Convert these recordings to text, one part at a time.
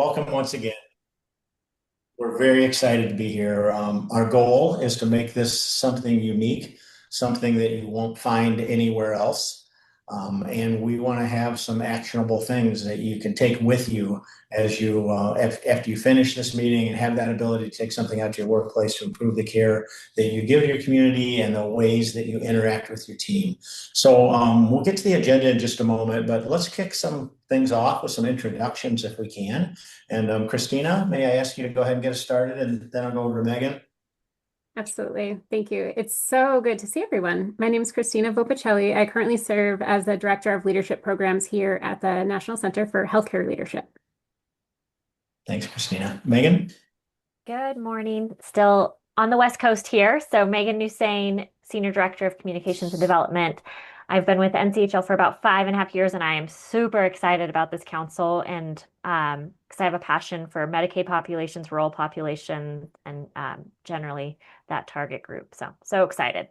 welcome once again. We're very excited to be here. Our goal is to make this something unique, something that you won't find anywhere else. And we want to have some actionable things that you can take with you as after you finish this meeting and have that ability to take something out to your workplace to improve the care that you give your community and the ways that you interact with your team. So we'll get to the agenda in just a moment, but let's kick some things off with some introductions if we can. And Christina, may I ask you to go ahead and get us started, and then I'll go over to Megan. Absolutely. Thank you. It's so good to see everyone. My name is Christina Vopacelli. I currently serve as the Director of Leadership Programs here at the National Center for Healthcare Leadership. Thanks, Christina. Megan? Good morning. Still on the West Coast here. So Megan Nussain, Senior Director of Communications and Development. I've been with NCHL for about 5.5 years, and I am super excited about this council and because I have a passion for Medicaid populations, rural populations, and generally that target group. So excited.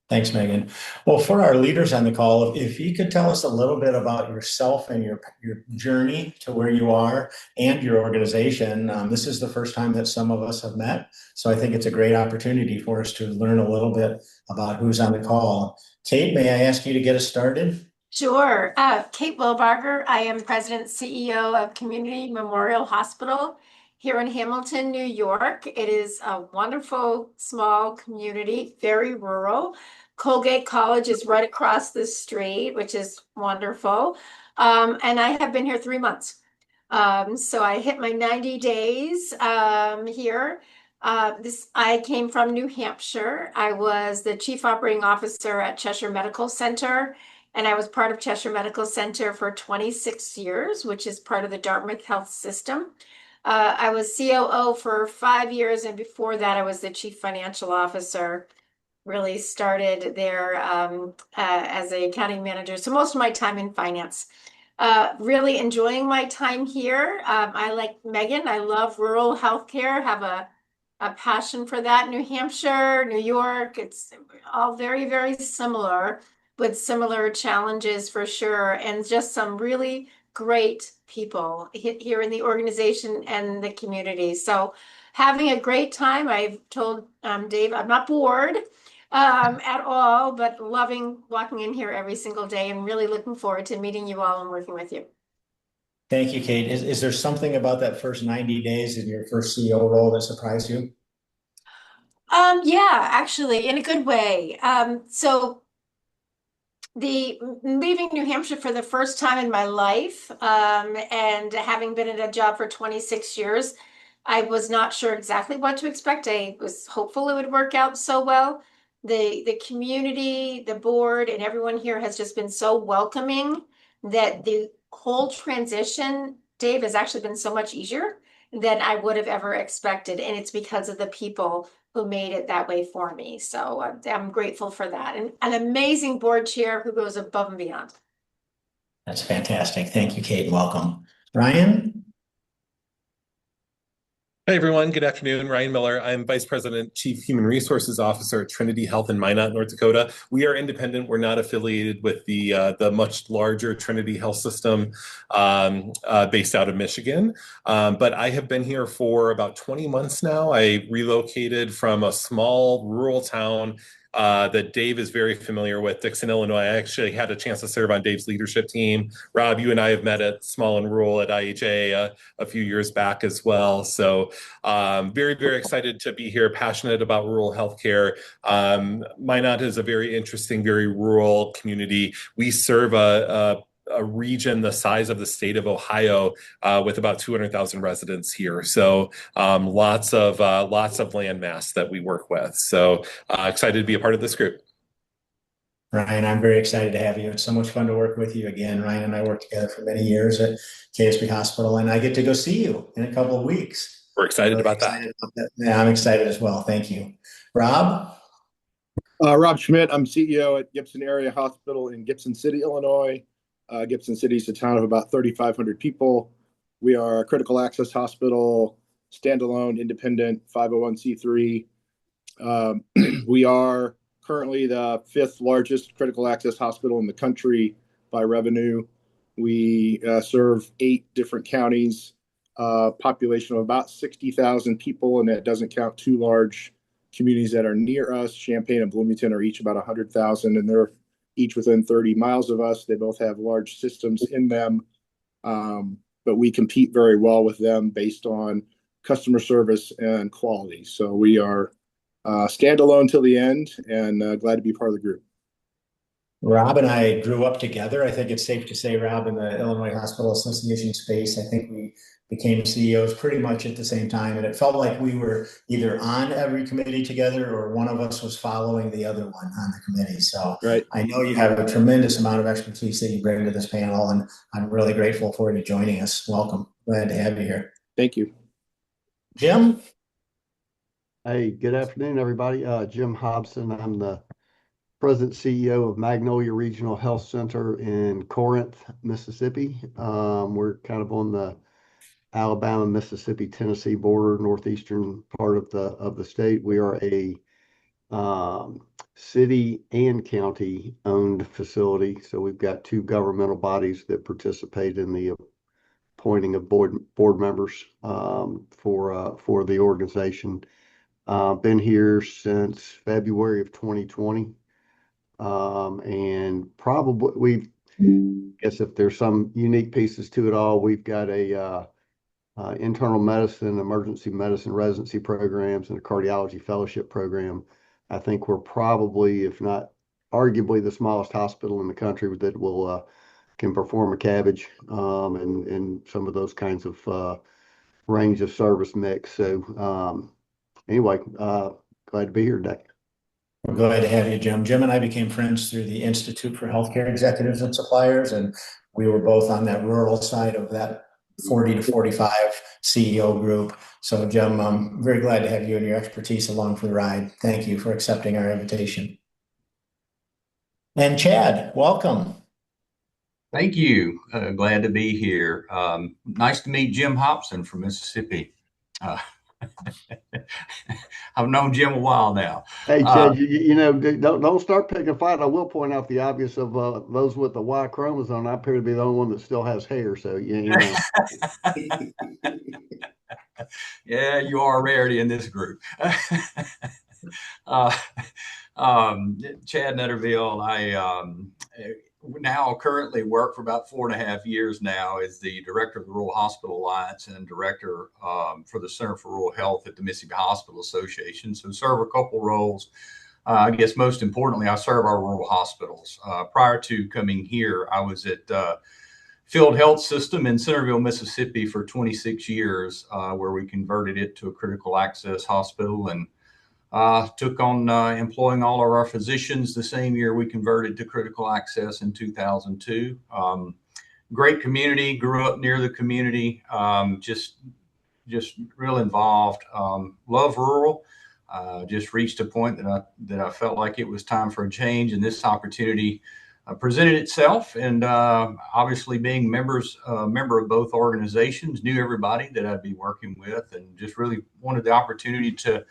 Thanks, Megan. Well, for our leaders on the call, if you could tell us a little bit about yourself and your journey to where you are and your organization. This is the first time that some of us have met, so I think it's a great opportunity for us to learn a little bit about who's on the call. Kate, may I ask you to get us started? Sure. Kate Wilbarger. I am President CEO of Community Memorial Hospital here in Hamilton, New York. It is a wonderful small community, very rural. Colgate College is right across the street, which is wonderful. And I have been here 3 months. So I hit my 90 days here. I came from New Hampshire. I was the Chief Operating Officer at Cheshire Medical Center, and I was part of Cheshire Medical Center for 26 years, which is part of the Dartmouth Health System. I was COO for 5 years, and before that, I was the Chief Financial Officer. Really started there as a accounting manager. So most of my time in finance. Really enjoying my time here. I like Megan. I love rural healthcare. Have a passion for that. New Hampshire, New York. It's all very, very similar, with similar challenges for sure, and just some really great people here in the organization and the community. So having a great time. I've told Dave I'm not bored at all, but loving walking in here every single day and really looking forward to meeting you all and working with you. Thank you, Kate. Is there something about that first 90 days in your first CEO role that surprised you? Yeah, actually, in a good way. So the leaving New Hampshire for the first time in my life, and having been in a job for 26 years, I was not sure exactly what to expect. I was hopeful it would work out so well. The community, the board, and everyone here has just been so welcoming that the whole transition, Dave, has actually been so much easier than I would have ever expected. And it's because of the people who made it that way for me. So I'm grateful for that. And an amazing board chair who goes above and beyond. That's fantastic. Thank you, Kate, and welcome. Ryan? Hi, everyone. Good afternoon. Ryan Miller. I'm Vice President, Chief Human Resources Officer at Trinity Health in Minot, North Dakota. We are independent. We're not affiliated with the much larger Trinity Health System based out of Michigan. But I have been here for about 20 months now. I relocated from a small rural town that Dave is very familiar with, Dixon, Illinois. I actually had a chance to serve on Dave's leadership team. Rob, you and I have met at Small and Rural at IHA a few years back as well. So very, very excited to be here, passionate about rural healthcare. Minot is a very interesting, very rural community. We serve a region the size of the state of Ohio with about 200,000 residents here. So lots of land mass that we work with. So excited to be a part of this group. Ryan, I'm very excited to have you. It's so much fun to work with you again. Ryan and I worked together for many years at KSB Hospital, and I get to go see you in a couple of weeks. We're excited about that. Yeah, I'm excited as well. Thank you. Rob? Rob Schmidt. I'm CEO at Gibson Area Hospital in Gibson City, Illinois. Gibson City is a town of about 3,500 people. We are a critical access hospital, standalone, independent, 501c3. We are currently the fifth largest critical access hospital in the country by revenue. We serve 8 different counties. population of about 60,000 people, and that doesn't count two large communities that are near us. Champaign and Bloomington are each about 100,000, and they're each within 30 miles of us. They both have large systems in them, but we compete very well with them based on customer service and quality. So we are standalone till the end, and glad to be part of the group. Rob and I grew up together. I think it's safe to say, Rob, in the Illinois Hospital Association space, I think we became CEOs pretty much at the same time. And it felt like we were either on every committee together or one of us was following the other one on the committee. So Right. I know you have a tremendous amount of expertise that you bring to this panel, and I'm really grateful for you joining us. Welcome. Glad to have you here. Thank you. Jim? Hey, good afternoon, everybody. Jim Hobson. I'm the President CEO of Magnolia Regional Health Center in Corinth, Mississippi. We're kind of on the Alabama, Mississippi, Tennessee border, northeastern part of the state. We are a city and county owned facility. So we've got two governmental bodies that participate in the appointing of board members for the organization. Been here since February of 2020. And probably guess if there's some unique pieces to it all, we've got a internal medicine, emergency medicine residency programs, and a cardiology fellowship program. I think we're probably, if not arguably, the smallest hospital in the country that will can perform a cabbage and some of those kinds of range of service mix. So anyway, glad to be here today. We're glad to have you, Jim. Jim and I became friends through the Institute for Healthcare Executives and Suppliers, and we were both on that rural side of that 40 to 45 CEO group. So, Jim, I'm very glad to have you and your expertise along for the ride. Thank you for accepting our invitation. And Chad, welcome. Thank you. Glad to be here. Nice to meet Jim Hobson from Mississippi. I've known Jim a while now. Hey, Chad, you know, don't start picking a fight. I will point out the obvious of those with the Y chromosome. I appear to be the only one that still has hair. So, you know. Yeah, you are a rarity in this group. Chad Netterville, I now currently work for about 4.5 years now as the director of the Rural Hospital Alliance and director for the Center for Rural Health at the Mississippi Hospital Association. So serve a couple roles. I guess most importantly, I serve our rural hospitals. Prior to coming here, I was at Field Health System in Centerville, Mississippi for 26 years, where we converted it to a critical access hospital and took on employing all of our physicians the same year we converted to critical access in 2002. Great community, grew up near the community, just real involved. Love rural. Just reached a point that I felt like it was time for a change, and this opportunity presented itself. And obviously, being member of both organizations, knew everybody that I'd be working with, and just really wanted the opportunity to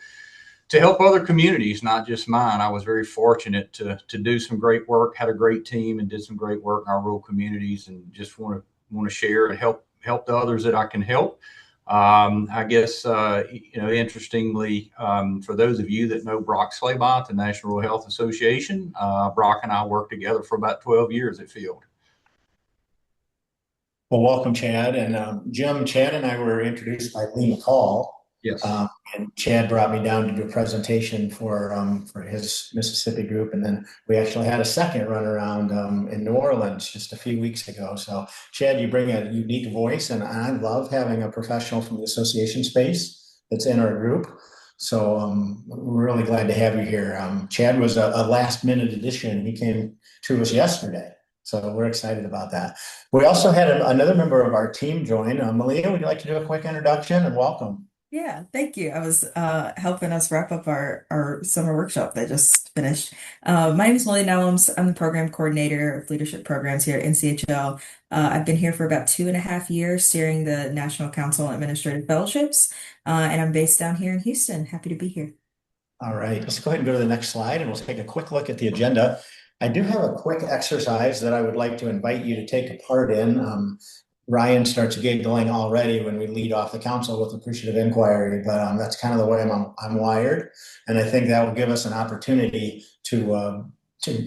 help other communities, not just mine. I was very fortunate to do some great work, had a great team, and did some great work in our rural communities, and just want to share and help the others that I can help. I guess, interestingly, for those of you that know Brock Slaybot at the National Rural Health Association, Brock and I worked together for about 12 years at Field. Well, welcome, Chad. And Jim, Chad and I were introduced by Lee McCall. Yes. And Chad brought me down to do a presentation for his Mississippi group. And then we actually had a second run around in New Orleans just a few weeks ago. So Chad, you bring a unique voice, and I love having a professional from the association space that's in our group. So we're really glad to have you here. Chad was a last minute addition. He came to us yesterday. So we're excited about that. We also had another member of our team join. Malia, would you like to do a quick introduction and welcome? Yeah, thank you. I was helping us wrap up our summer workshop that just finished. My name is Molly Nellums. I'm the program coordinator of leadership programs here at NCHL. I've been here for about 2.5 years, steering the National Council on Administrative Fellowships, and I'm based down here in Houston. Happy to be here. All right, let's go ahead and go to the next slide, and we'll take a quick look at the agenda. I do have a quick exercise that I would like to invite you to take a part in. Ryan starts giggling already when we lead off the council with appreciative inquiry, but that's kind of the way I'm wired, and I think that will give us an opportunity to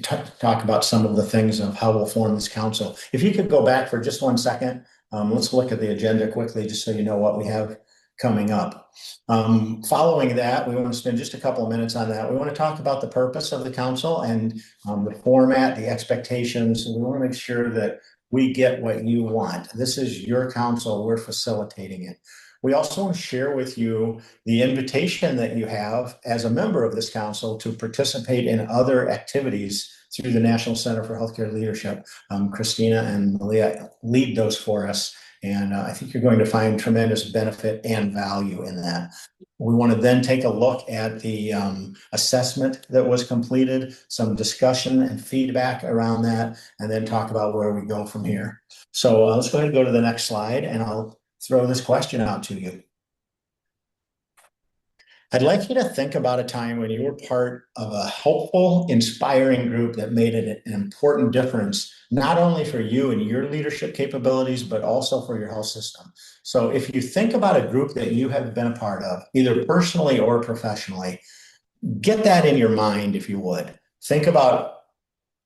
talk about some of the things of how we'll form this council. If you could go back for just 1 second, let's look at the agenda quickly, just so you know what we have coming up. Following that, we want to spend just a couple of minutes on that. We want to talk about the purpose of the council and the format, the expectations. We want to make sure that we get what you want. This is your council. We're facilitating it. We also want to share with you the invitation that you have as a member of this council to participate in other activities through the National Center for Healthcare Leadership. Christina and Malia lead those for us. And I think you're going to find tremendous benefit and value in that. We want to then take a look at the assessment that was completed, some discussion and feedback around that, and then talk about where we go from here. So let's go ahead and go to the next slide, and I'll throw this question out to you. I'd like you to think about a time when you were part of a helpful, inspiring group that made an important difference, not only for you and your leadership capabilities, but also for your health system. So if you think about a group that you have been a part of, either personally or professionally, get that in your mind, if you would. Think about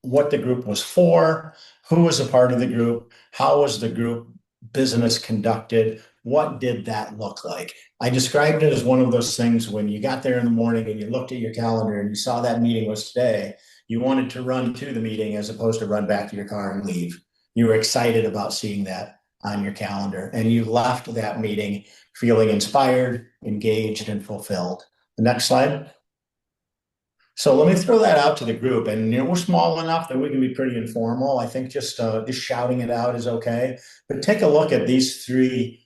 what the group was for, who was a part of the group, how was the group business conducted, what did that look like? I described it as one of those things when you got there in the morning and you looked at your calendar and you saw that meeting was today, you wanted to run to the meeting as opposed to run back to your car and leave. You were excited about seeing that on your calendar, and you left that meeting feeling inspired, engaged, and fulfilled. The next slide. So let me throw that out to the group, and we're small enough that we can be pretty informal. I think just shouting it out is okay. But take a look at these three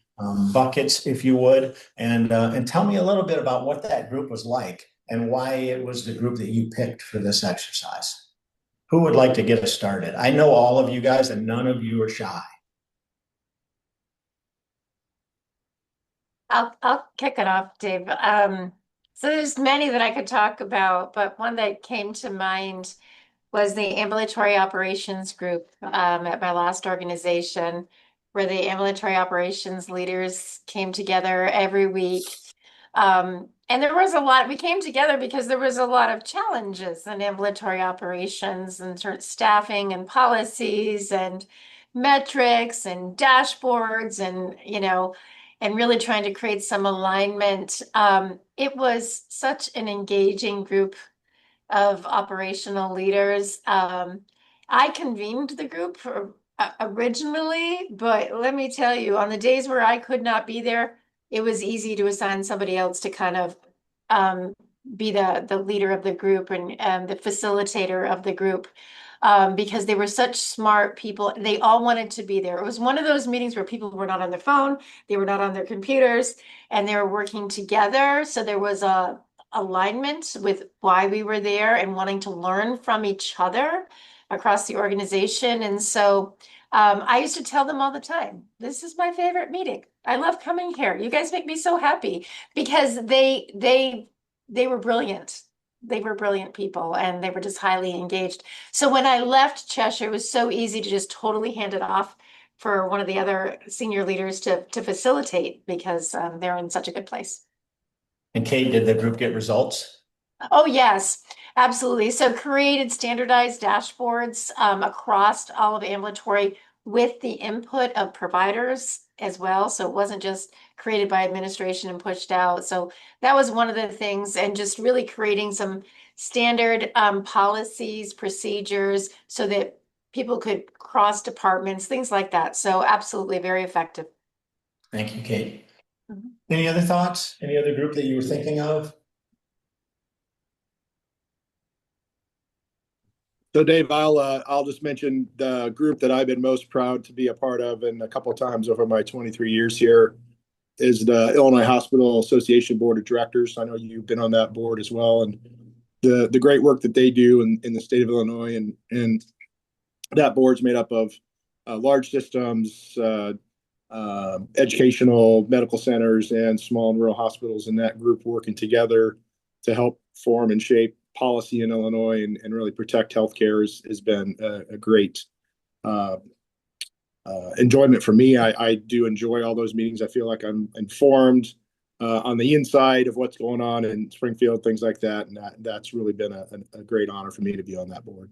buckets, if you would, and tell me a little bit about what that group was like and why it was the group that you picked for this exercise. Who would like to get us started? I know all of you guys, and none of you are shy. I'll kick it off, Dave. So there's many that I could talk about, but one that came to mind was the ambulatory operations group at my last organization, where the ambulatory operations leaders came together every week. And there was a lot, we came together because there was a lot of challenges in ambulatory operations and sort of staffing and policies and metrics and dashboards and, and really trying to create some alignment. It was such an engaging group of operational leaders. I convened the group originally, but let me tell you, on the days where I could not be there, it was easy to assign somebody else to kind of be the leader of the group and the facilitator of the group. Because they were such smart people. They all wanted to be there. It was one of those meetings where people were not on their phone, they were not on their computers, and they were working together. So there was a alignment with why we were there and wanting to learn from each other across the organization. And so I used to tell them all the time, this is my favorite meeting. I love coming here. You guys make me so happy, because they were brilliant. They were brilliant people, and they were just highly engaged. So when I left Cheshire, it was so easy to just totally hand it off for one of the other senior leaders to facilitate, because they're in such a good place. And Kate, did the group get results? Oh, yes, absolutely. So created standardized dashboards across all of ambulatory with the input of providers as well. So it wasn't just created by administration and pushed out. So that was one of the things, and just really creating some standard policies, procedures, so that people could cross departments, things like that. So absolutely very effective. Thank you, Kate. Any other thoughts? Any other group that you were thinking of? So Dave, I'll just mention the group that I've been most proud to be a part of, and a couple of times over my 23 years here, is the Illinois Hospital Association Board of Directors. I know you've been on that board as well, and the great work that they do in the state of Illinois, and that board's made up of large systems, educational medical centers, and small and rural hospitals, and that group working together to help form and shape policy in Illinois and really protect healthcare has been a great enjoyment for me. I do enjoy all those meetings. I feel like I'm informed on the inside of what's going on in Springfield, things like that. And that's really been a great honor for me to be on that board.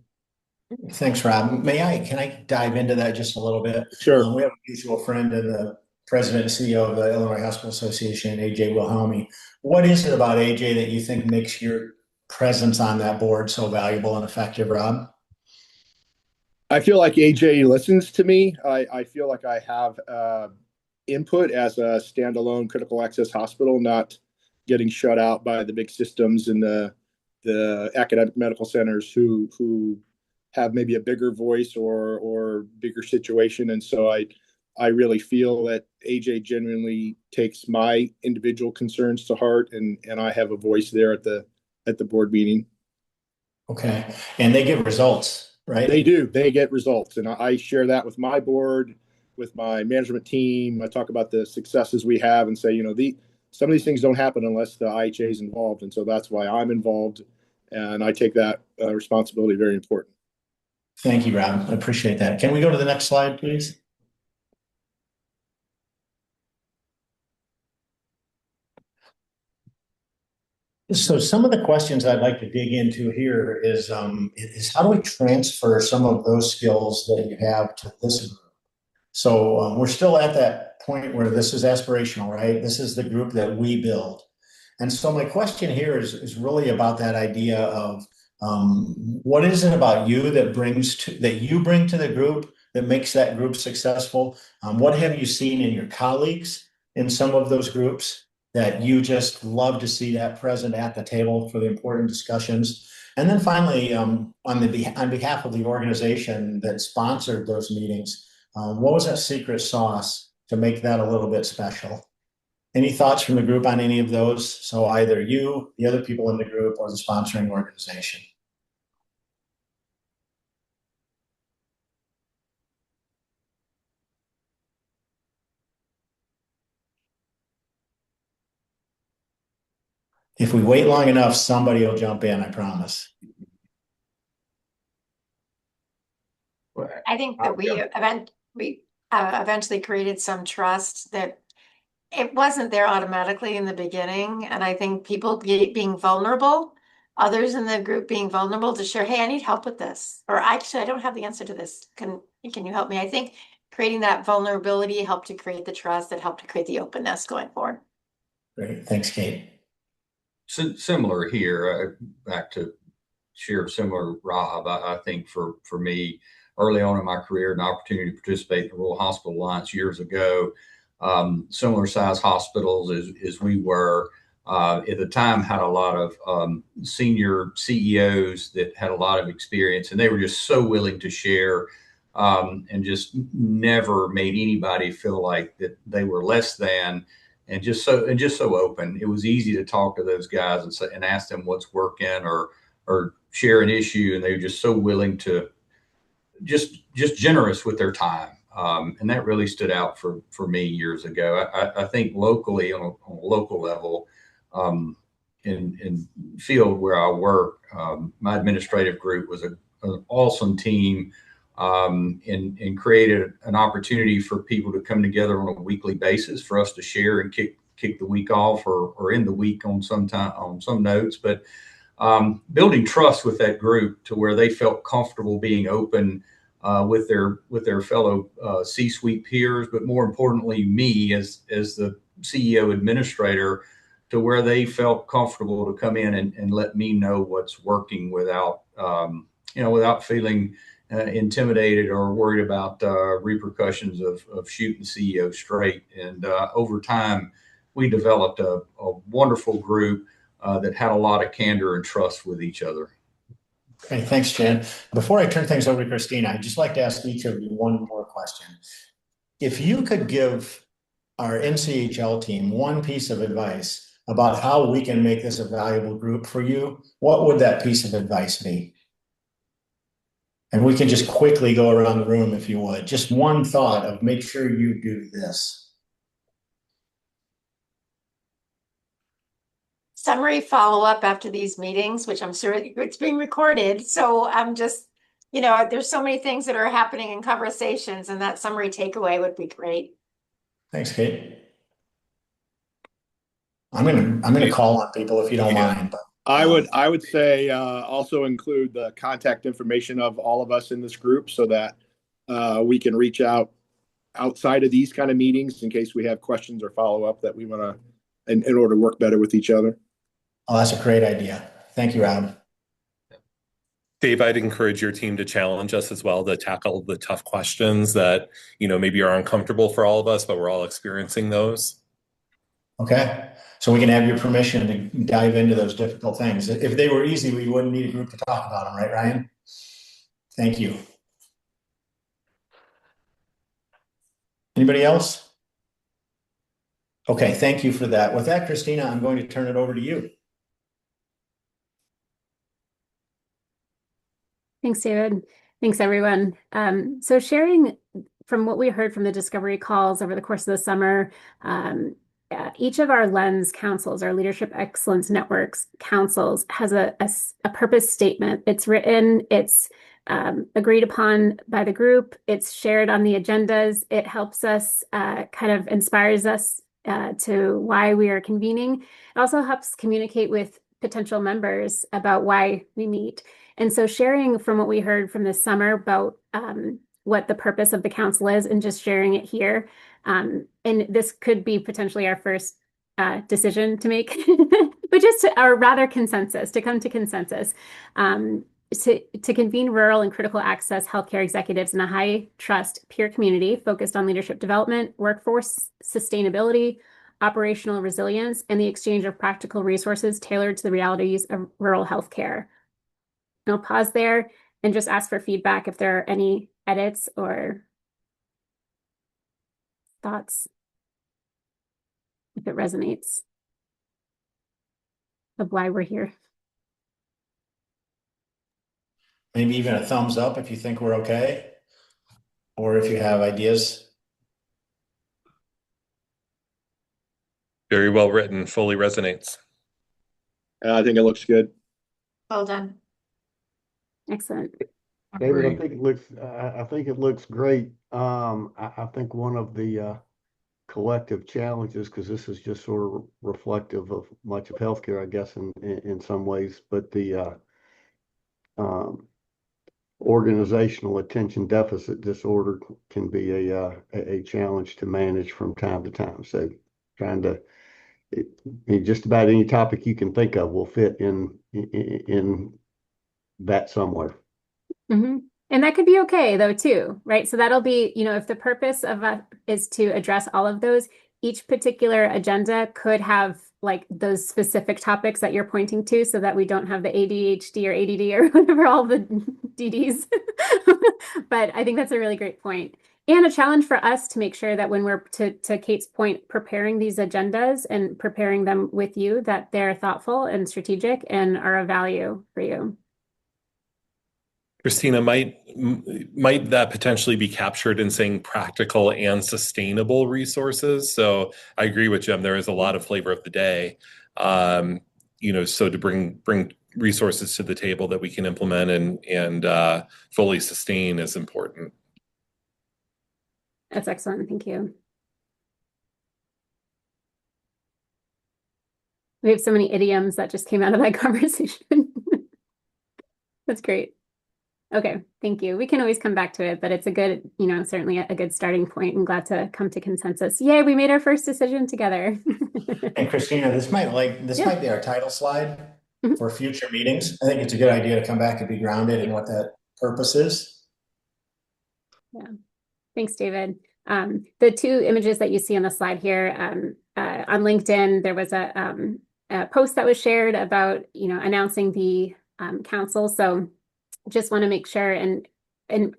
Thanks, Rob. Can I dive into that just a little bit? Sure. We have a mutual friend and the president and CEO of the Illinois Hospital Association, AJ Wilhelmi. What is it about AJ that you think makes your presence on that board so valuable and effective, Rob? I feel like AJ listens to me. I feel like I have input as a standalone critical access hospital, not getting shut out by the big systems and the academic medical centers who have maybe a bigger voice or bigger situation. And so I really feel that AJ genuinely takes my individual concerns to heart, and I have a voice there at the board meeting. Okay. And they give results, right? They do. They get results. And I share that with my board, with my management team. I talk about the successes we have and say, some of these things don't happen unless the IHA is involved. And so that's why I'm involved. And I take that responsibility very important. Thank you, Rob. I appreciate that. Can we go to the next slide, please? So some of the questions I'd like to dig into here is how do we transfer some of those skills that you have to this group? So we're still at that point where this is aspirational, right? This is the group that we build. And so my question here is really about that idea of what is it about you that you bring to the group that makes that group successful? What have you seen in your colleagues in some of those groups that you just love to see that present at the table for the important discussions? And then finally, on behalf of the organization that sponsored those meetings, what was that secret sauce to make that a little bit special? Any thoughts from the group on any of those? So either you, the other people in the group, or the sponsoring organization. If we wait long enough, somebody will jump in, I promise. I think that we eventually created some trust that it wasn't there automatically in the beginning. And I think people being vulnerable, others in the group being vulnerable to share, hey, I need help with this. Or actually, I don't have the answer to this. Can you help me? I think creating that vulnerability helped to create the trust that helped to create the openness going forward. Great. Thanks, Kate. Similar here, back to share similar, Rob. I think for me, early on in my career, an opportunity to participate in the Rural Hospital Alliance years ago, similar size hospitals as we were at the time had a lot of senior CEOs that had a lot of experience, and they were just so willing to share and just never made anybody feel like that they were less than. And just so open. It was easy to talk to those guys and ask them what's working or share an issue, and they were just so willing to just generous with their time. And that really stood out for me years ago. I think locally on a local level, in field where I work, my administrative group was an awesome team. And created an opportunity for people to come together on a weekly basis for us to share and kick the week off or end the week on some notes. But building trust with that group to where they felt comfortable being open with their fellow C-suite peers, but more importantly, me as the CEO administrator, to where they felt comfortable to come in and let me know what's working without feeling intimidated or worried about repercussions of shooting the CEO straight. And over time, we developed a wonderful group that had a lot of candor and trust with each other. Okay, thanks, Jen. Before I turn things over to Christina, I'd just like to ask each of you one more question. If you could give our NCHL team one piece of advice about how we can make this a valuable group for you, what would that piece of advice be? And we can just quickly go around the room if you would. Just one thought of make sure you do this. Summary follow-up after these meetings, which I'm sure it's being recorded. So I'm just, there's so many things that are happening in conversations, and that summary takeaway would be great. Thanks, Kate. I'm gonna call on people if you don't mind, but I would say also include the contact information of all of us in this group so that we can reach out outside of these kind of meetings in case we have questions or follow up that we want to in order to work better with each other. oh, that's a great idea. Thank you, Rob. Dave, I'd encourage your team to challenge us as well to tackle the tough questions that, maybe are uncomfortable for all of us, but we're all experiencing those. Okay. So we can have your permission to dive into those difficult things. If they were easy, we wouldn't need a group to talk about them, right, Ryan? Thank you. Anybody else? Okay, thank you for that. With that, Christina, I'm going to turn it over to you. Thanks, David. Thanks, everyone. So sharing from what we heard from the discovery calls over the course of the summer, each of our LENS councils, our Leadership Excellence Networks councils, has a purpose statement. It's written, it's agreed upon by the group, it's shared on the agendas. It helps us, kind of inspires us to why we are convening. It also helps communicate with potential members about why we meet. And so sharing from what we heard from this summer about what the purpose of the council is and just sharing it here. And this could be potentially our first decision to make, but or rather consensus, to come to consensus. To convene rural and critical access healthcare executives in a high trust peer community focused on leadership development, workforce sustainability, operational resilience, and the exchange of practical resources tailored to the realities of rural healthcare. I'll pause there and just ask for feedback if there are any edits or thoughts, if it resonates, of why we're here. Maybe even a thumbs up if you think we're okay, or if you have ideas. Very well written, fully resonates. I think it looks good. Well done. Excellent. David, I think it looks great. I think one of the collective challenges, because this is just sort of reflective of much of healthcare, I guess, in some ways, but the organizational attention deficit disorder can be a challenge to manage from time to time. So trying to just about any topic you can think of will fit in that somewhere. Mm-hmm. And that could be okay though too, right? So that'll be, if the purpose of is to address all of those, each particular agenda could have like those specific topics that you're pointing to so that we don't have the ADHD or ADD or whatever, all the DDs. But I think that's a really great point. And a challenge for us to make sure that when we're, to Kate's point, preparing these agendas and preparing them with you, that they're thoughtful and strategic and are of value for you. Christina, might that potentially be captured in saying practical and sustainable resources? So I agree with Jim. There is a lot of flavor of the day, so to bring resources to the table that we can implement and fully sustain is important. That's excellent. Thank you. We have so many idioms that just came out of that conversation. That's great. Okay, thank you. We can always come back to it, but it's a good, certainly a good starting point. I'm glad to come to consensus. Yay, we made our first decision together. And Christina, this might be our title slide for future meetings. I think it's a good idea to come back and be grounded in what that purpose is. Yeah. Thanks, David. The two images that you see on the slide here, on LinkedIn, there was a post that was shared about, announcing the council. So just want to make sure, and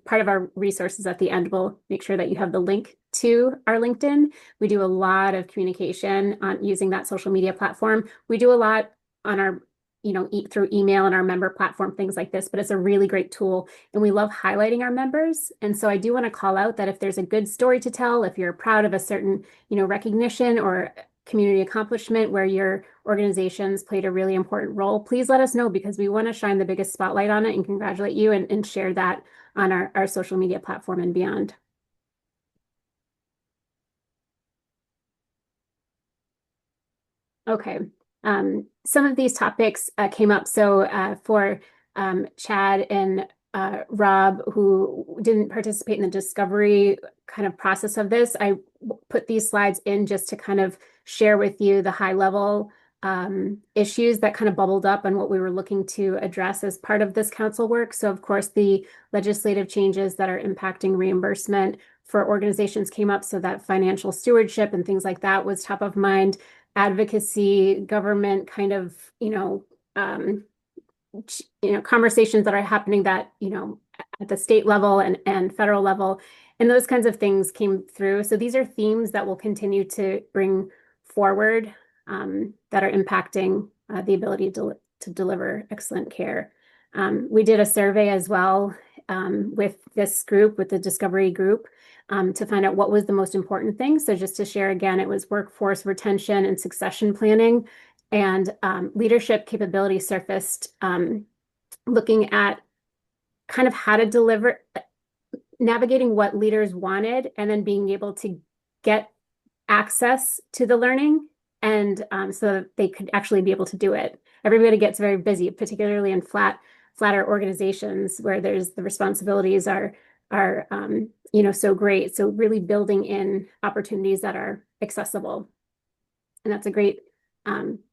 part of our resources at the end, we'll make sure that you have the link to our LinkedIn. We do a lot of communication on using that social media platform. We do a lot on our, through email and our member platform, things like this, but it's a really great tool and we love highlighting our members. And so I do want to call out that if there's a good story to tell, if you're proud of a certain, recognition or community accomplishment where your organizations played a really important role, please let us know because we want to shine the biggest spotlight on it and congratulate you and share that on our social media platform and beyond. Okay. Some of these topics came up. So for Chad and Rob, who didn't participate in the discovery kind of process of this, I put these slides in just to kind of share with you the high level issues that kind of bubbled up and what we were looking to address as part of this council work. So of course, the legislative changes that are impacting reimbursement for organizations came up, so that financial stewardship and things like that was top of mind. Advocacy, government kind of, conversations that are happening that, at the state level and federal level, and those kinds of things came through. So these are themes that will continue to bring forward that are impacting the ability to deliver excellent care. We did a survey as well with this group, with the discovery group, to find out what was the most important thing. So just to share again, it was workforce retention and succession planning, and leadership capability surfaced, looking at kind of how to deliver, navigating what leaders wanted, and then being able to get access to the learning, and so that they could actually be able to do it. Everybody gets very busy, particularly in flatter organizations where there's the responsibilities are so great. So really building in opportunities that are accessible. And that's a great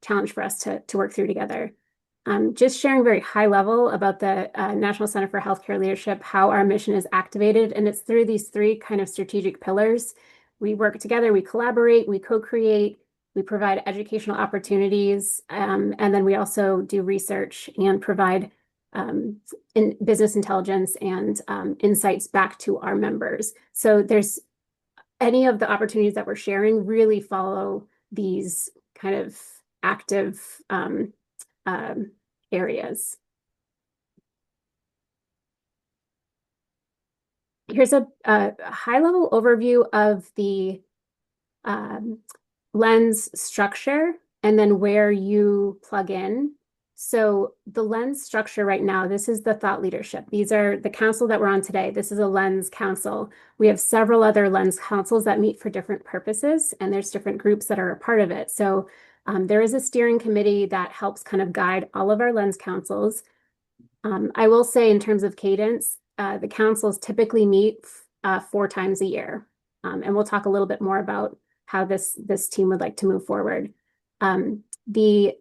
challenge for us to work through together. Just sharing very high level about the National Center for Healthcare Leadership, how our mission is activated. And it's through these three kind of strategic pillars. We work together, we collaborate, we co-create, we provide educational opportunities, and then we also do research and provide in business intelligence and insights back to our members. So there's any of the opportunities that we're sharing really follow these kind of active areas. Here's a high-level overview of the lens structure and then where you plug in. So the lens structure right now, this is the thought leadership. These are the council that we're on today. This is a lens council. We have several other lens councils that meet for different purposes, and there's different groups that are a part of it. So there is a steering committee that helps kind of guide all of our lens councils. I will say in terms of cadence, the councils typically meet 4 times a year. And we'll talk a little bit more about how this team would like to move forward. The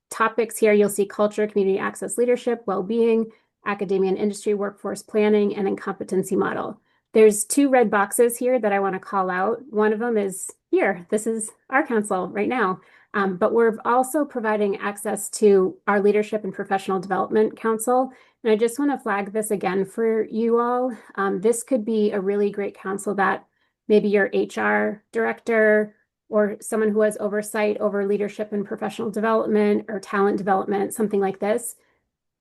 topics here, you'll see culture, community access, leadership, well-being, academia and industry, workforce planning, and then competency model. There's 2 red boxes here that I want to call out. One of them is here. This is our council right now. But we're also providing access to our Leadership and Professional Development Council. And I just want to flag this again for you all. This could be a really great council that maybe your HR director or someone who has oversight over leadership and professional development or talent development, something like this.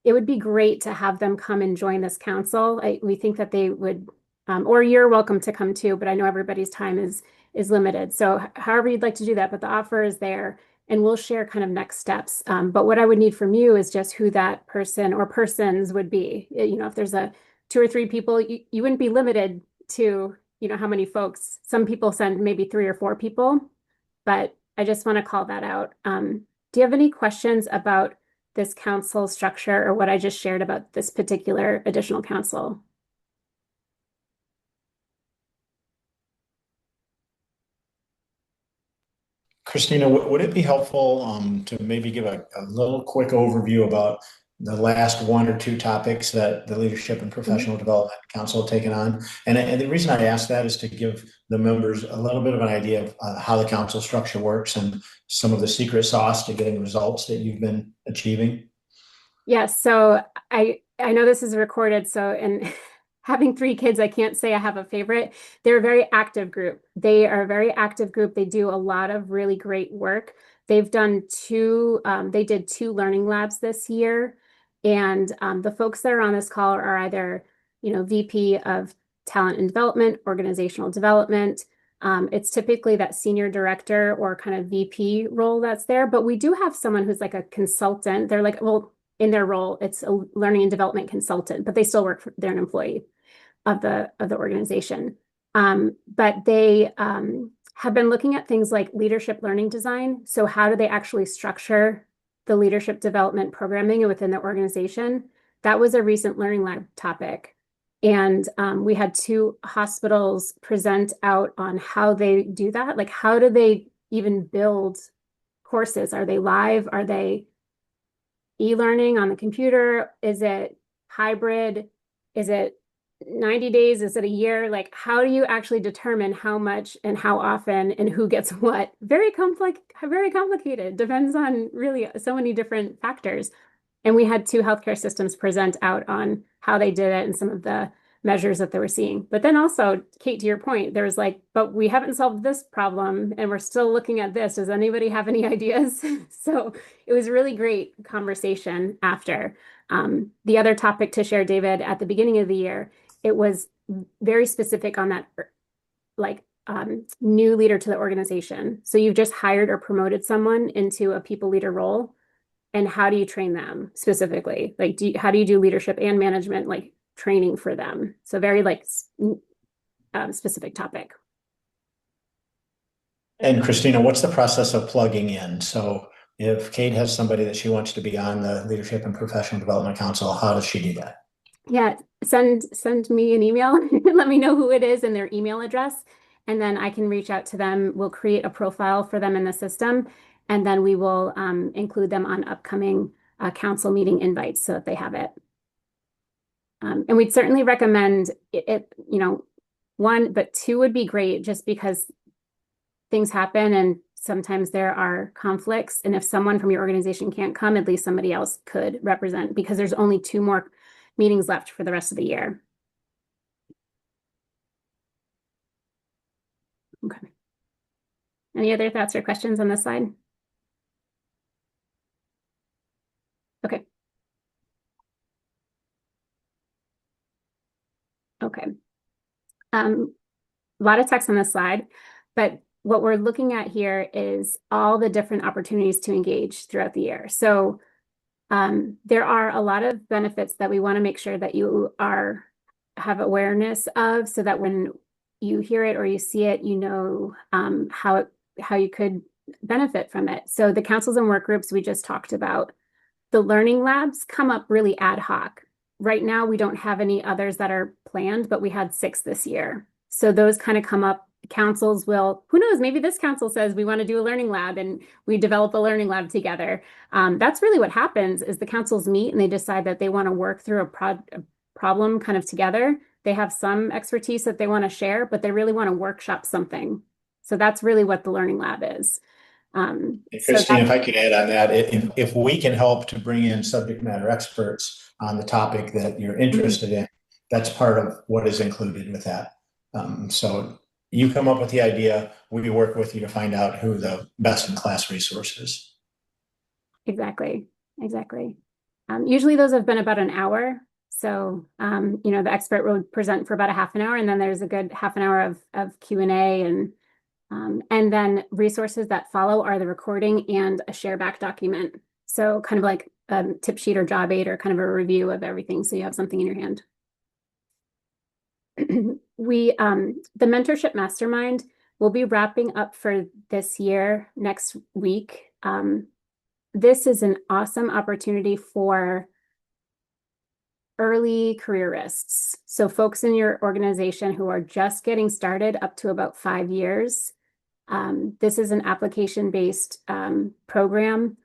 It would be great to have them come and join this council. We think that they would, or you're welcome to come too, but I know everybody's time is limited. So however you'd like to do that, but the offer is there and we'll share kind of next steps. But what I would need from you is just who that person or persons would be. If there's 2 or 3 people, you wouldn't be limited to, how many folks. Some people send maybe 3 or 4 people, but I just want to call that out. Do you have any questions about this council structure or what I just shared about this particular additional council? Christina, would it be helpful to maybe give a little quick overview about the last 1 or 2 topics that the Leadership and Professional Development Council have taken on? And the reason I ask that is to give the members a little bit of an idea of how the council structure works and some of the secret sauce to getting results that you've been achieving. Yes, so I know this is recorded, and having 3 kids, I can't say I have a favorite. They're a very active group. They are a very active group. They do a lot of really great work. They've done 2, they did 2 learning labs this year. And the folks that are on this call are either, VP of Talent and Development, Organizational Development, It's typically that senior director or kind of VP role that's there, but we do have someone who's like a consultant. They're like, well, in their role, it's a learning and development consultant, but they still work for, they're an employee of the organization. But they have been looking at things like leadership learning design. So how do they actually structure the leadership development programming within the organization? That was a recent Learning Lab topic. And we had 2 hospitals present out on how they do that. Like, how do they even build courses? Are they live? Are they e-learning on the computer? Is it hybrid? Is it 90 days? Is it a year? Like, how do you actually determine how much and how often and who gets what? Very complicated. Depends on really so many different factors. And we had 2 healthcare systems present out on how they did it and some of the measures that they were seeing. But then also, Kate, to your point, there was like, but we haven't solved this problem and we're still looking at this. Does anybody have any ideas? So it was a really great conversation after. The other topic to share, David, at the beginning of the year, it was very specific on that like new leader to the organization. So you've just hired or promoted someone into a people leader role. And how do you train them specifically? Like, how do you do leadership and management, like training for them? So very like specific topic. And Christina, what's the process of plugging in? So if Kate has somebody that she wants to be on the Leadership and Professional Development Council, how does she do that? Yeah, send me an email. Let me know who it is and their email address, and then I can reach out to them. We'll create a profile for them in the system, and then we will include them on upcoming council meeting invites so that they have it. And we'd certainly recommend it, 1, but 2 would be great just because things happen and sometimes there are conflicts. And if someone from your organization can't come, at least somebody else could represent because there's only 2 more meetings left for the rest of the year. Okay. Any other thoughts or questions on this slide? Okay. Okay. A lot of text on this slide, but what we're looking at here is all the different opportunities to engage throughout the year. So there are a lot of benefits that we want to make sure that you have awareness of so that when you hear it or you see it, you know how you could benefit from it. So the councils and work groups we just talked about, the learning labs come up really ad hoc. Right now, we don't have any others that are planned, but we had 6 this year. So those kind of come up. Councils will, who knows, maybe this council says we want to do a learning lab and we develop a learning lab together. That's really what happens is the councils meet and they decide that they want to work through a problem kind of together. They have some expertise that they want to share, but they really want to workshop something. So that's really what the learning lab is. Christine, if I could add on that, if we can help to bring in subject matter experts on the topic that you're interested in, that's part of what is included with that. So you come up with the idea, we work with you to find out who the best in class resource is. Exactly. Usually those have been about an hour. So, the expert will present for about a half an hour, and then there's a good half an hour of Q&A, and then resources that follow are the recording and a share back document. So kind of like a tip sheet or job aid or kind of a review of everything. So you have something in your hand. The mentorship mastermind will be wrapping up for this year next week. This is an awesome opportunity for early careerists. So folks in your organization who are just getting started up to about 5 years. This is an application-based program.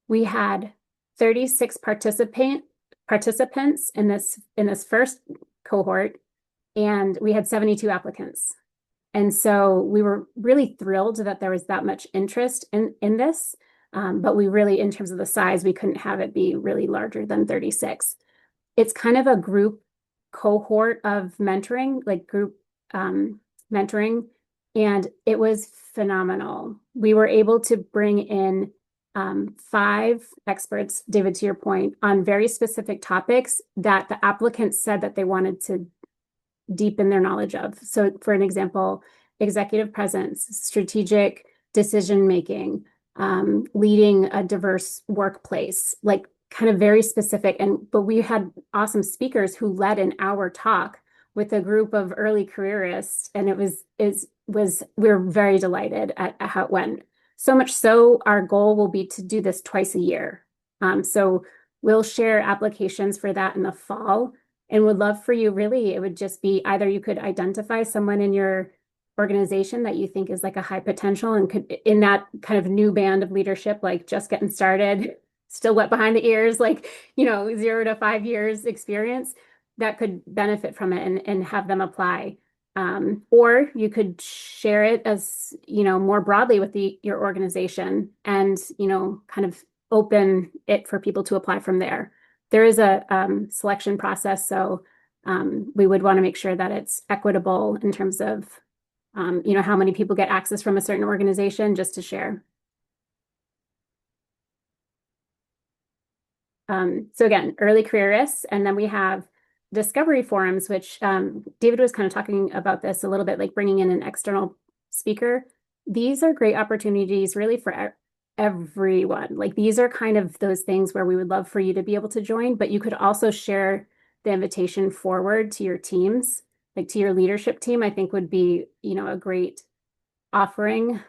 We had 36 participants in this first cohort, and we had 72 applicants. And so we were really thrilled that there was that much interest in this, but we really, in terms of the size, we couldn't have it be really larger than 36. It's kind of a group cohort of mentoring, like group mentoring, and it was phenomenal. We were able to bring in 5 experts, David, to your point, on very specific topics that the applicants said that they wanted to deepen their knowledge of. So for an example, executive presence, strategic decision making, leading a diverse workplace, like kind of very specific. But we had awesome speakers who led an hour talk with a group of early careerists, and we were very delighted at how it went. So much so, our goal will be to do this twice a year. So we'll share applications for that in the fall, and would love for you, really, it would just be either you could identify someone in your organization that you think is like a high potential and could in that kind of new band of leadership, like just getting started, still wet behind the ears, like, 0 to 5 years experience that could benefit from it and have them apply. Or you could share it as, more broadly with your organization and, kind of open it for people to apply from there. There is a selection process, so we would want to make sure that it's equitable in terms of, how many people get access from a certain organization, just to share. So again, early careerists, and then we have discovery forums, which David was kind of talking about this a little bit, like bringing in an external speaker. These are great opportunities really for everyone. Like these are kind of those things where we would love for you to be able to join, but you could also share the invitation forward to your teams, like to your leadership team, I think would be, a great offering.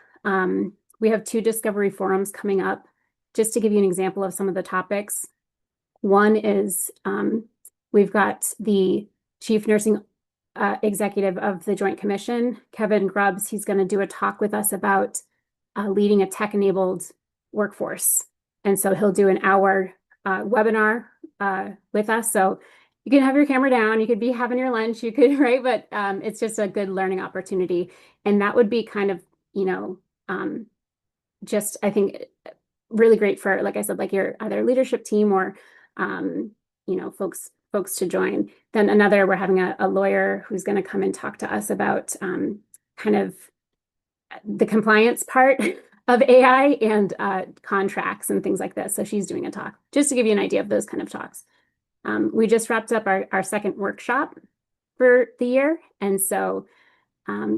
We have 2 discovery forums coming up. Just to give you an example of some of the topics. One is we've got the chief nursing executive of the Joint Commission, Kevin Grubbs. He's going to do a talk with us about leading a tech-enabled workforce. And so he'll do an hour webinar with us. So you can have your camera down, you could be having your lunch, you could, right? But it's just a good learning opportunity. And that would be kind of, just, I think, really great for, like I said, like your either leadership team or, folks to join. Then another, we're having a lawyer who's going to come and talk to us about kind of the compliance part of AI and contracts and things like this. So she's doing a talk, just to give you an idea of those kind of talks. We just wrapped up our second workshop for the year. And so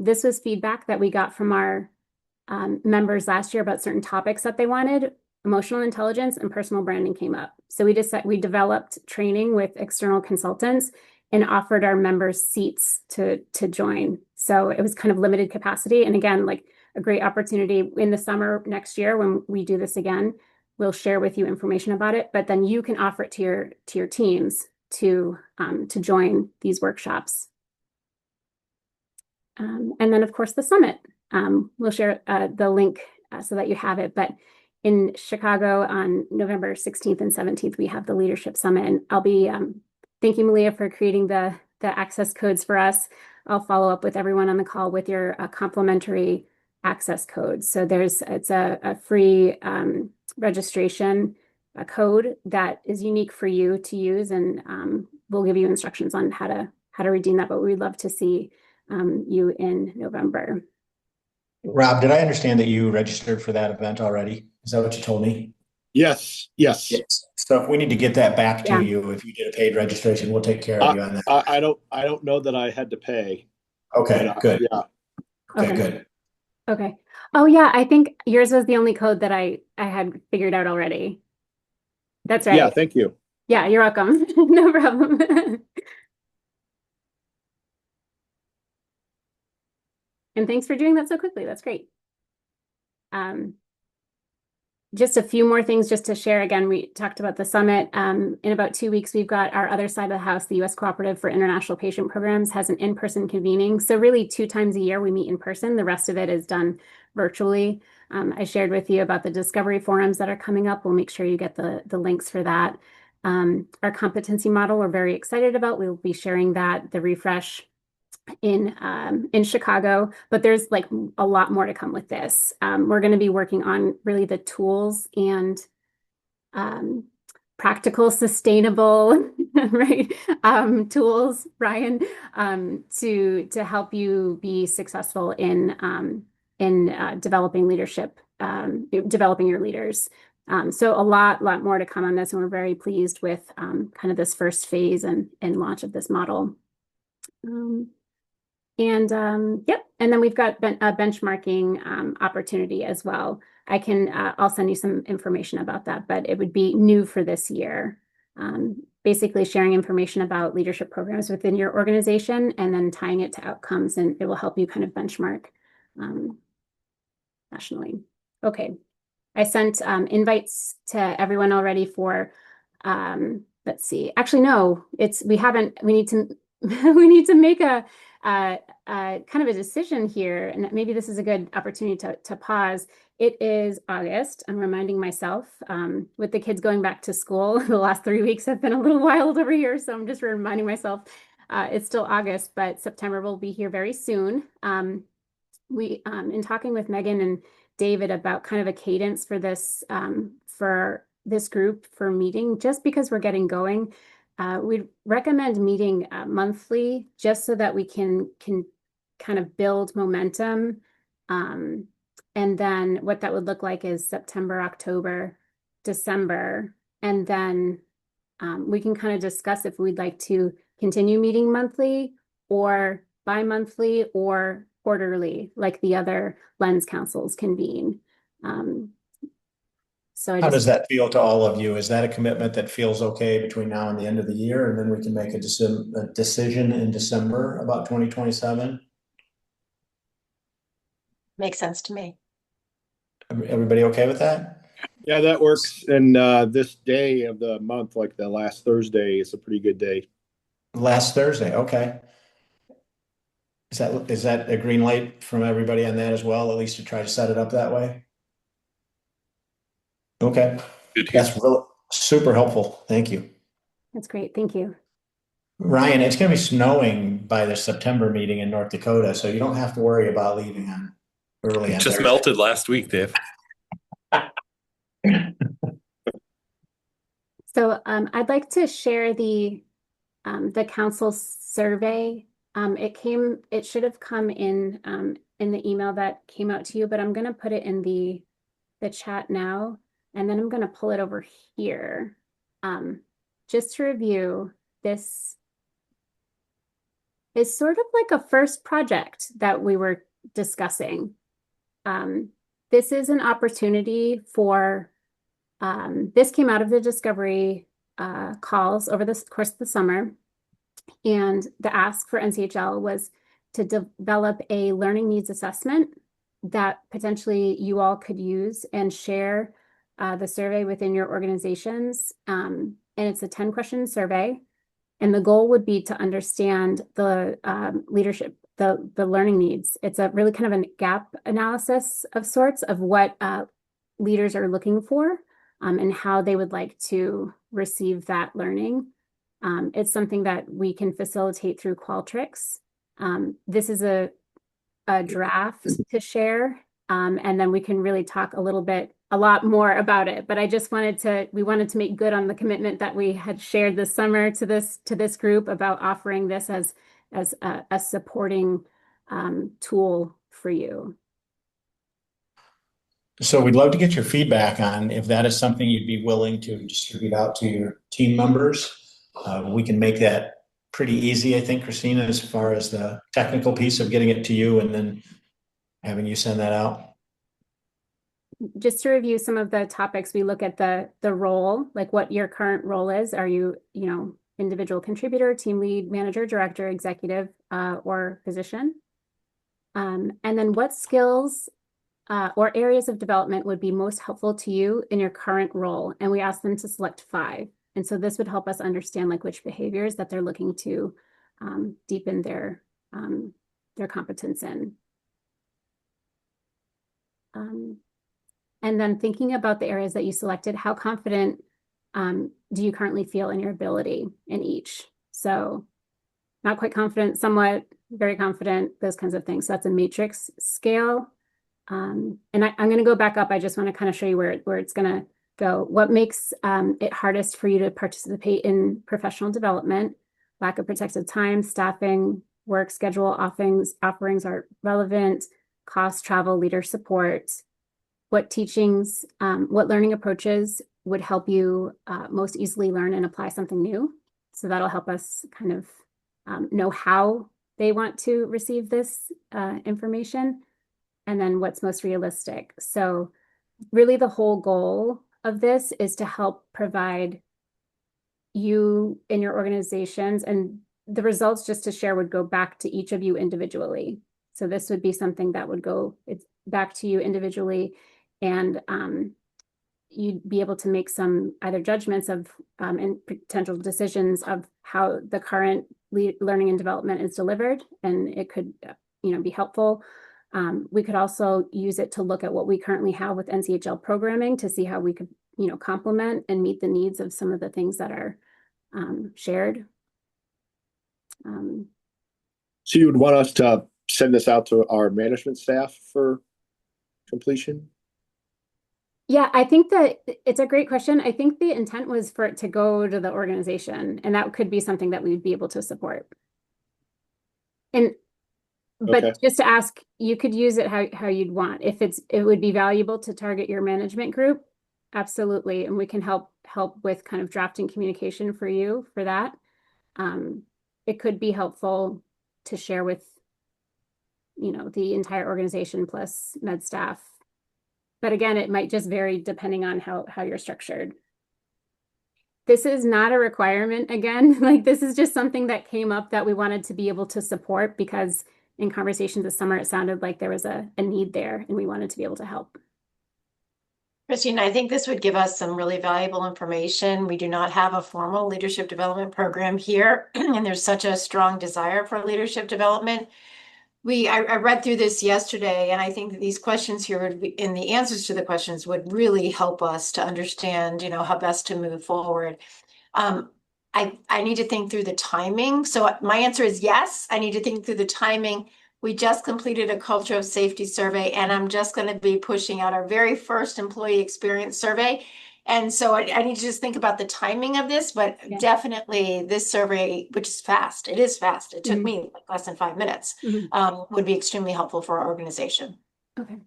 this was feedback that we got from our members last year about certain topics that they wanted. Emotional intelligence and personal branding came up. So we developed training with external consultants and offered our members seats to join. So it was kind of limited capacity. And again, like a great opportunity in the summer next year when we do this again, we'll share with you information about it, but then you can offer it to your teams to join these workshops. And then of course the summit. We'll share the link so that you have it, but in Chicago on November 16th and 17th, we have the Leadership Summit, and I'll be thanking Malia for creating the access codes for us. I'll follow up with everyone on the call with your complimentary access code. So it's a free registration code that is unique for you to use, and we'll give you instructions on how to redeem that, but we'd love to see you in November. Rob, did I understand that you registered for that event already? Is that what you told me? Yes. So if we need to get that back to Yeah. you, if you did a paid registration, we'll take care of you on that. I don't know that I had to pay. Okay, good. Yeah. Okay, good. Okay. Oh yeah, I think yours was the only code that I had figured out already. That's right. Yeah, thank you. Yeah, you're welcome. No problem. And thanks for doing that so quickly. That's great. Just a few more things just to share. Again, we talked about the summit. In about 2 weeks, we've got our other side of the house, the U.S. Cooperative for International Patient Programs, has an in-person convening. So really 2 times a year we meet in person. The rest of it is done virtually. I shared with you about the discovery forums that are coming up. We'll make sure you get the links for that. Our competency model we're very excited about. We'll be sharing that, the refresh in Chicago, but there's like a lot more to come with this. We're going to be working on really the tools and practical, sustainable, right? Tools, Ryan, to help you be successful in developing leadership, developing your leaders. So a lot more to come on this, and we're very pleased with kind of this first phase and launch of this model. And yep, and then we've got a benchmarking opportunity as well. I'll send you some information about that, but it would be new for this year. Basically sharing information about leadership programs within your organization and then tying it to outcomes, and it will help you kind of benchmark nationally. Okay, I sent invites to everyone already for, let's see, actually, no, we need to, we need to make a kind of a decision here, and maybe this is a good opportunity to pause. It is August. I'm reminding myself, with the kids going back to school, the last 3 weeks have been a little wild over here, so I'm just reminding myself it's still August, but September will be here very soon. In talking with Megan and David about kind of a cadence for this group for meeting, just because we're getting going, we'd recommend meeting monthly just so that we can kind of build momentum. And then what that would look like is September, October, December, and then we can kind of discuss if we'd like to continue meeting monthly or bi-monthly or quarterly, like the other Lens councils convene. How does that feel to all of you? Is that a commitment that feels okay between now and the end of the year? And then we can make a decision in December about 2027? Makes sense to me. Everybody okay with that? Yeah, that works. And this day of the month, like the last Thursday, is a pretty good day. Last Thursday, okay. Is that a green light from everybody on that as well, at least to try to set it up that way? Okay. Good to hear. That's really super helpful. Thank you. That's great. Thank you. Ryan, it's going to be snowing by the September meeting in North Dakota, so you don't have to worry about leaving on early. It just melted last week, Dave. So I'd like to share the council survey. It should have come in the email that came out to you, but I'm going to put it in the chat now, and then I'm going to pull it over here. Just to review, this is sort of like a first project that we were discussing. This is an opportunity for, this came out of the discovery calls over the course of the summer. And the ask for NCHL was to develop a learning needs assessment that potentially you all could use and share the survey within your organizations. And it's a 10-question survey. And the goal would be to understand the leadership, the learning needs. It's a really kind of a gap analysis of sorts of what leaders are looking for and how they would like to receive that learning. It's something that we can facilitate through Qualtrics. This is a draft to share, and then we can really talk a lot more about it. But I just we wanted to make good on the commitment that we had shared this summer to this group about offering this as a supporting tool for you. So we'd love to get your feedback on if that is something you'd be willing to distribute out to your team members. We can make that pretty easy, I think, Christina, as far as the technical piece of getting it to you and then having you send that out. Just to review some of the topics, we look at the role, like what your current role is. Are you, individual contributor, team lead, manager, director, executive, or physician? And then what skills or areas of development would be most helpful to you in your current role? And we asked them to select 5. And so this would help us understand like which behaviors that they're looking to deepen their competence in. And then thinking about the areas that you selected, how confident do you currently feel in your ability in each? So not quite confident, somewhat, very confident, those kinds of things. So that's a matrix scale. And I'm going to go back up. I just want to kind of show you where it's going to go. What makes it hardest for you to participate in professional development? Lack of protected time, staffing, work schedule, offerings are relevant, cost, travel, leader support. What learning approaches would help you most easily learn and apply something new? So that'll help us kind of know how they want to receive this information, and then what's most realistic. So really the whole goal of this is to help provide you and your organizations, and the results, just to share, would go back to each of you individually. So this would be something that would go back to you individually, and you'd be able to make some either judgments of and potential decisions of how the current learning and development is delivered, and it could be helpful. We could also use it to look at what we currently have with NCHL programming to see how we could complement and meet the needs of some of the things that are shared. So you would want us to send this out to our management staff for completion? Yeah, I think that it's a great question. I think the intent was for it to go to the organization, and that could be something that we'd be able to support. But Okay. just to ask, you could use it how you'd want. If it would be valuable to target your management group, absolutely. And we can help with kind of drafting communication for you for that. It could be helpful to share with, the entire organization plus med staff. But again, it might just vary depending on how you're structured. This is not a requirement again. Like, this is just something that came up that we wanted to be able to support, because in conversations this summer, it sounded like there was a need there, and we wanted to be able to help. Christine, I think this would give us some really valuable information. We do not have a formal leadership development program here, and there's such a strong desire for leadership development. I read through this yesterday, and I think that these questions here and the answers to the questions would really help us to understand, how best to move forward. I need to think through the timing. So my answer is yes, I need to think through the timing. We just completed a culture of safety survey, and I'm just going to be pushing out our very first employee experience survey. And so I need to just think about the timing of this, but definitely this survey, which is fast, it is fast. It took me like less than 5 minutes, would be extremely helpful for our organization. Okay.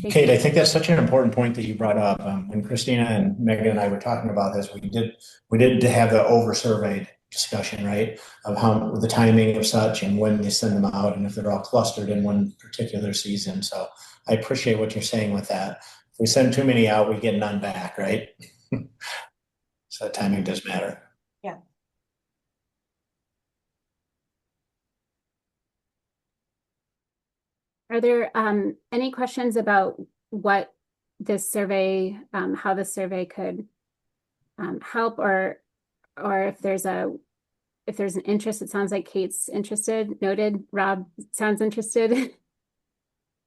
Kate, I think that's such an important point that you brought up. When Christina and Megan and I were talking about this, we did have the over surveyed discussion, right? Of how the timing of such and when they send them out, and if they're all clustered in one particular season. So I appreciate what you're saying with that. If we send too many out, we get none back, right? So timing does matter. Yeah. Are there any questions about what this survey, how this survey could help, or if there's an interest? It sounds like Kate's interested. Noted. Rob sounds interested.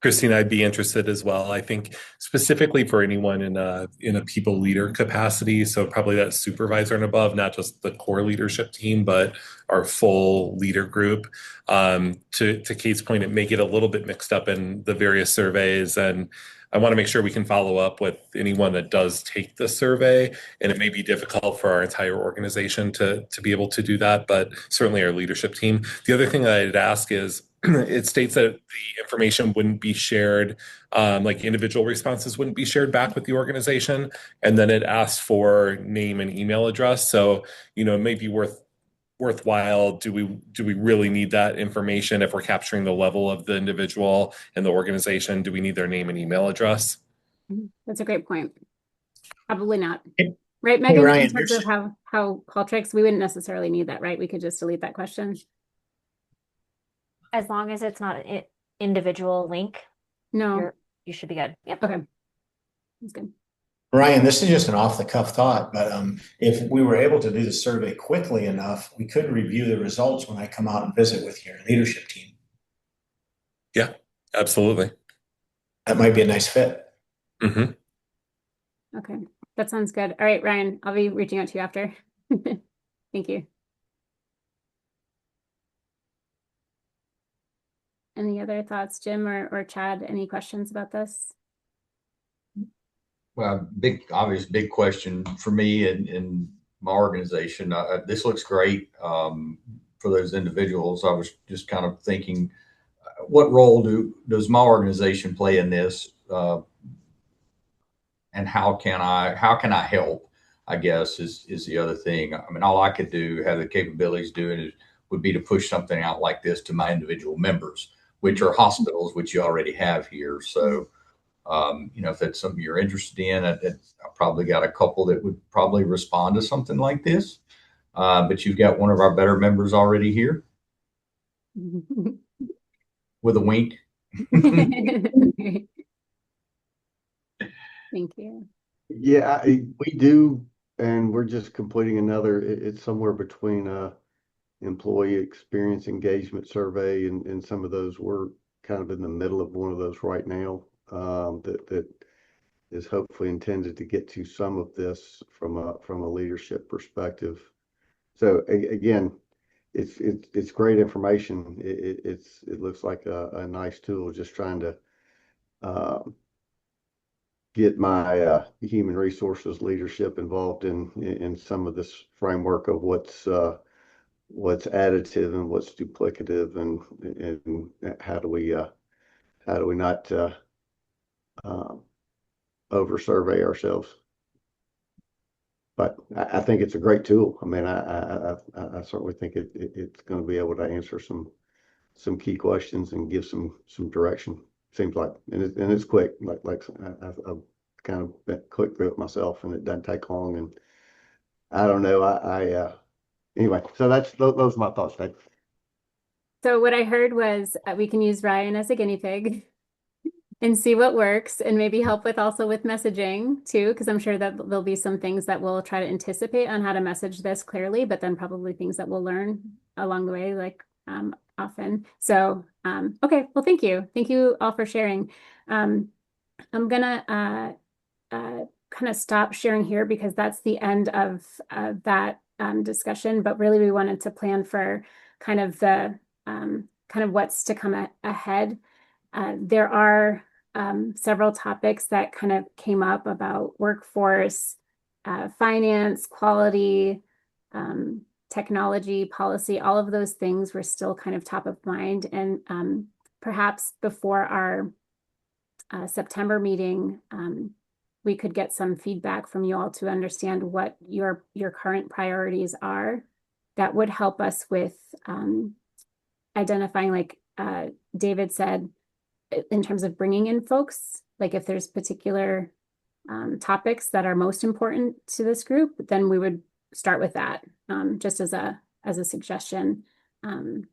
Christine, I'd be interested as well. I think specifically for anyone in a people leader capacity, so probably that supervisor and above, not just the core leadership team, but our full leader group. To Kate's point, it may get a little bit mixed up in the various surveys, and I want to make sure we can follow up with anyone that does take the survey, and it may be difficult for our entire organization to be able to do that, but certainly our leadership team. The other thing I'd ask is, it states that the information wouldn't be shared, like individual responses wouldn't be shared back with the organization, and then it asks for name and email address. So, it may be worthwhile. Do we really need that information if we're capturing the level of the individual and the organization? Do we need their name and email address? That's a great point. Probably not. Hey, right, Megan, Ryan, in terms of how Qualtrics, we wouldn't necessarily need that, right? We could just delete that question. As long as it's not an individual link, No. you should be good. Yep. Okay. That's good. Ryan, this is just an off the cuff thought, but if we were able to do the survey quickly enough, we could review the results when I come out and visit with your leadership team. Yeah, absolutely. That might be a nice fit. Mm-hmm. Okay, that sounds good. All right, Ryan, I'll be reaching out to you after. Thank you. Any other thoughts, Jim or Chad? Any questions about this? Well, obvious big question for me and my organization. This looks great for those individuals. I was just kind of thinking, what role does my organization play in this, and how can I help? I guess is the other thing. I mean, all I could do, have the capabilities doing, is would be to push something out like this to my individual members, which are hospitals, which you already have here. So, if that's something you're interested in, I probably got a couple that would probably respond to something like this. But you've got one of our better members already here with a wink. Thank you. Yeah, we do, and we're just completing another. It's somewhere between employee experience engagement survey and some of those. We're kind of in the middle of one of those right now. That is hopefully intended to get to some of this from a leadership perspective. So again, it's great information. It looks like a nice tool. Just trying to get my human resources leadership involved in some of this framework of what's additive and what's duplicative, and how do we not over survey ourselves. But I think it's a great tool. I mean, I certainly think it's going to be able to answer some key questions and give some direction. Seems like, and it's quick. Like I've kind of been quick through it myself, and it doesn't take long. And I don't know. Anyway. So those are my thoughts, Dave. So what I heard was we can use Ryan as a guinea pig and see what works, and maybe help also with messaging too, because I'm sure that there'll be some things that we'll try to anticipate on how to message this clearly, but then probably things that we'll learn along the way, like often. So, okay, well, thank you. Thank you all for sharing. I'm gonna kind of stop sharing here because that's the end of that discussion, but really we wanted to plan for kind of the kind of what's to come ahead. There are several topics that kind of came up about workforce, finance, quality, technology, policy. All of those things were still kind of top of mind. And perhaps before our September meeting, we could get some feedback from you all to understand what your current priorities are. That would help us with identifying, like David said, in terms of bringing in folks, like if there's particular topics that are most important to this group, then we would start with that, just as a suggestion. But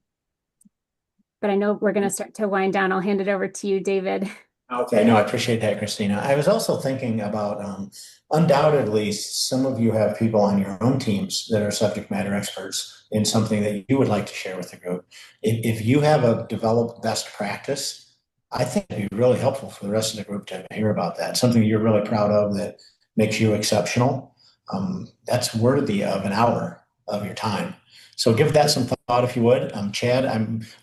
I know we're going to start to wind down. I'll hand it over to you, David. Okay, no, I appreciate that, Christina. I was also thinking about undoubtedly some of you have people on your own teams that are subject matter experts in something that you would like to share with the group. If you have a developed best practice, I think it'd be really helpful for the rest of the group to hear about that. Something you're really proud of that makes you exceptional. That's worthy of an hour of your time. So give that some thought if you would. Chad,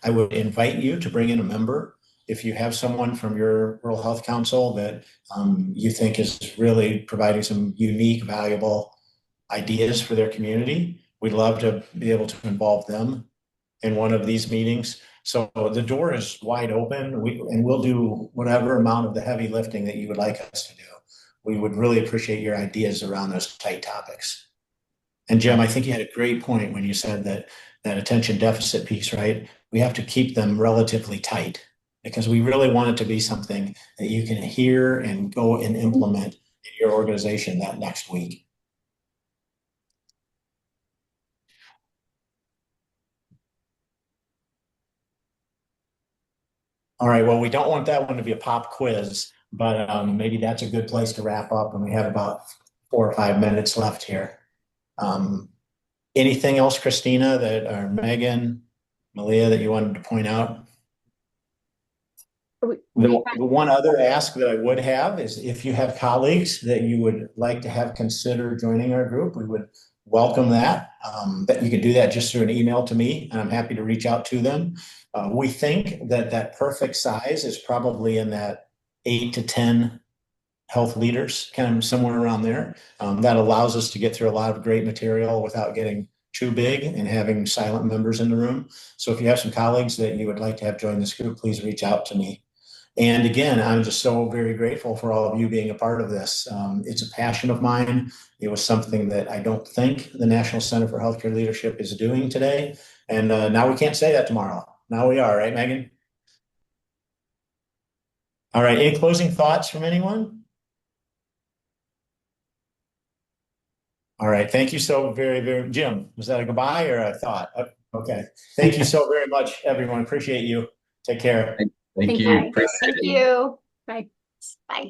I would invite you to bring in a member. If you have someone from your Rural Health Council that you think is really providing some unique, valuable ideas for their community, we'd love to be able to involve them in one of these meetings. So the door is wide open, and we'll do whatever amount of the heavy lifting that you would like us to do. We would really appreciate your ideas around those tight topics. And Jim, I think you had a great point when you said that attention deficit piece, right? We have to keep them relatively tight because we really want it to be something that you can hear and go and implement in your organization that next week. All right, well, we don't want that one to be a pop quiz, but maybe that's a good place to wrap up, and we have about 4 or 5 minutes left here. Anything else, Christina, or Megan, Malia, that you wanted to point out? The one other ask that I would have is if you have colleagues that you would like to have consider joining our group, we would welcome that. But you can do that just through an email to me, and I'm happy to reach out to them. We think that perfect size is probably in that 8 to 10 health leaders, kind of somewhere around there. That allows us to get through a lot of great material without getting too big and having silent members in the room. So if you have some colleagues that you would like to have join this group, please reach out to me. And again, I'm just so very grateful for all of you being a part of this. It's a passion of mine. It was something that I don't think the National Center for Healthcare Leadership is doing today. And now we can't say that tomorrow. Now we are, right, Megan? All right. Any closing thoughts from anyone? All right. Thank you so very, Jim, was that a goodbye or a thought? Okay. Thank you so very much, everyone. Appreciate you. Take care. Thank you. you. Appreciate Thank it. you. Bye. Bye.